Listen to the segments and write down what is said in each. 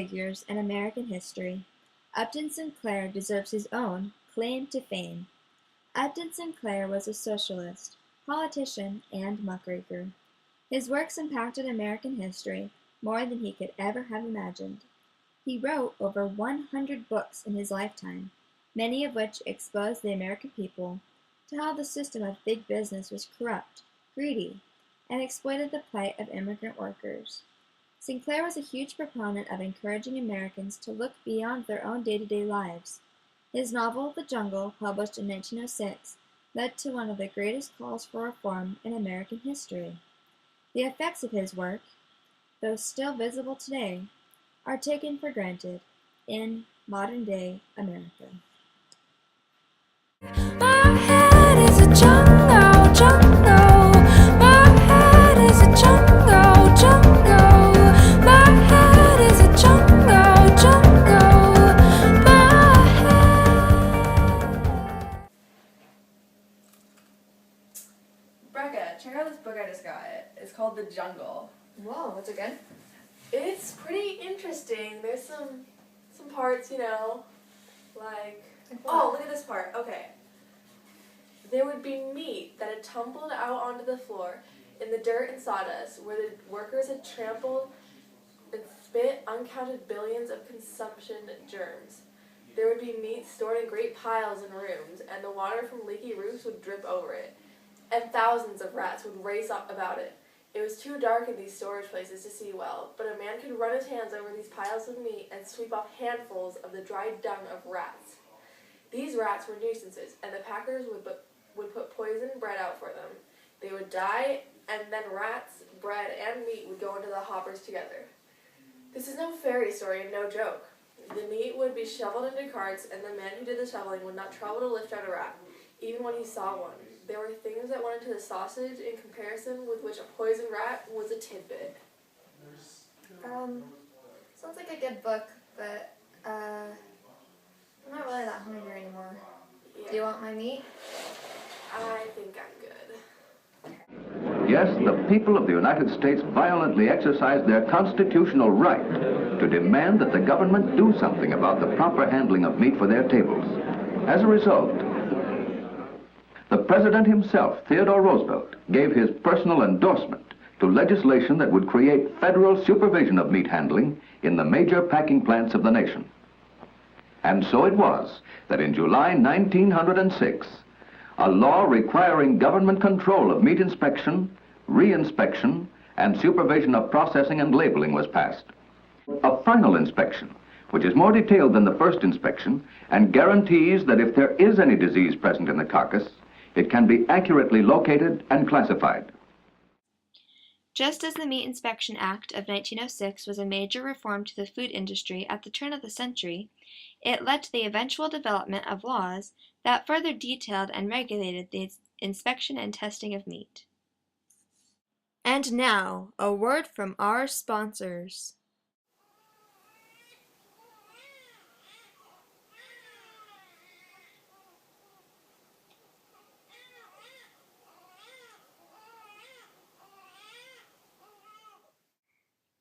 figures in American history, Upton Sinclair deserves his own claim to fame. Upton Sinclair was a socialist, politician, and muckraker. His works impacted American history more than he could ever have imagined. He wrote over 100 books in his lifetime, many of which exposed the American people to how the system of big business was corrupt, greedy, and exploited the plight of immigrant workers. Sinclair was a huge proponent of encouraging Americans to look beyond their own day-to-day lives. His novel, The Jungle, published in 1906, led to one of the greatest calls for reform in American history. The effects of his work, though still visible today, are taken for granted in modern-day America. My head is a jungle, jungle. My head is a jungle, jungle. My head is a jungle, jungle. My head. Brecca, check out this book I just got. It's called The Jungle. Whoa, what's it good? It's pretty interesting. There's some parts, like... Oh, look at this part. Okay. There would be meat that had tumbled out onto the floor in the dirt and sawdust where the workers had trampled and spit uncounted billions of consumption germs. There would be meat stored in great piles in rooms, and the water from leaky roofs would drip over it, and thousands of rats would race up about it. It was too dark in these storage places to see well, but a man could run his hands over these piles of meat and sweep off handfuls of the dried dung of rats. These rats were nuisances, and the packers would put poisoned bread out for them. They would die, and then rats, bread, and meat would go into the hoppers together. This is no fairy story and no joke. The meat would be shoveled into carts, and the man who did the shoveling would not trouble to lift out a rat, even when he saw one. There were things that went into the sausage in comparison with which a poisoned rat was a tidbit. Sounds like a good book, but, I'm not really that hungry anymore. Yeah. Do you want my meat? I think I'm good. Yes, the people of the United States violently exercised their constitutional right to demand that the government do something about the proper handling of meat for their tables. As a result, the President himself, Theodore Roosevelt, gave his personal endorsement to legislation that would create federal supervision of meat handling in the major packing plants of the nation. And so it was that in July 1906, a law requiring government control of meat inspection, re-inspection, and supervision of processing and labeling was passed. A final inspection, which is more detailed than the first inspection and guarantees that if there is any disease present in the carcass, it can be accurately located and classified. Just as the Meat Inspection Act of 1906 was a major reform to the food industry at the turn of the century, it led to the eventual development of laws that further detailed and regulated the inspection and testing of meat. And now, a word from our sponsors.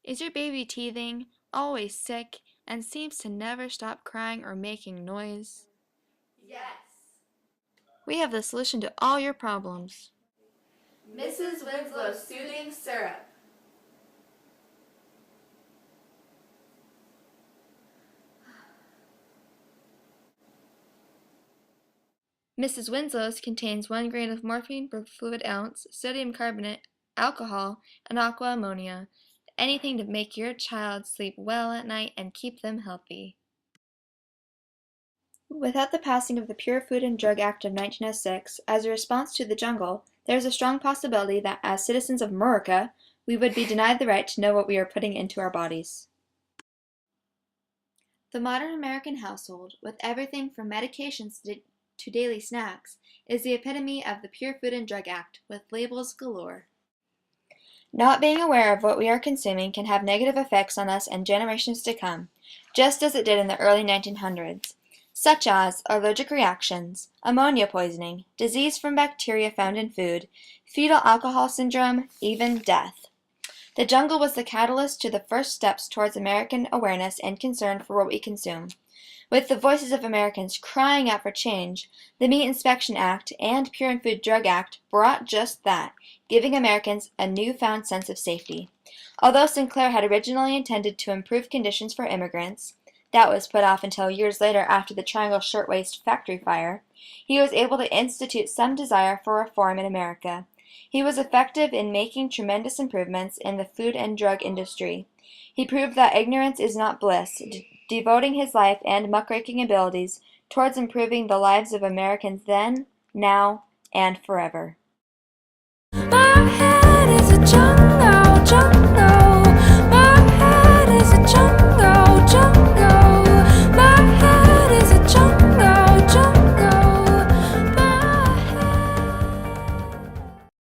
Is your baby teething, always sick, and seems to never stop crying or making noise? Yes. We have the solution to all your problems. Mrs. Winslow's Soothing Syrup. Mrs. Winslow's contains 1 grain of morphine per fluid ounce, sodium carbonate, alcohol, and aqua ammonia. Anything to make your child sleep well at night and keep them healthy. Without the passing of the Pure Food and Drug Act of 1906, as a response to the jungle, there is a strong possibility that as citizens of America, we would be denied the right to know what we are putting into our bodies. The modern American household, with everything from medications to daily snacks, is the epitome of the Pure Food and Drug Act, with labels galore. Not being aware of what we are consuming can have negative effects on us and generations to come, just as it did in the early 1900s, such as allergic reactions, ammonia poisoning, disease from bacteria found in food, fetal alcohol syndrome, even death. The jungle was the catalyst to the first steps towards American awareness and concern for what we consume. With the voices of Americans crying out for change, the Meat Inspection Act and Pure and Food Drug Act brought just that, giving Americans a newfound sense of safety. Although Sinclair had originally intended to improve conditions for immigrants, that was put off until years later after the Triangle Shirtwaist factory fire, he was able to institute some desire for reform in America. He was effective in making tremendous improvements in the food and drug industry. He proved that ignorance is not bliss, devoting his life and muckraking abilities towards improving the lives of Americans then, now, and forever. My head is a jungle, jungle.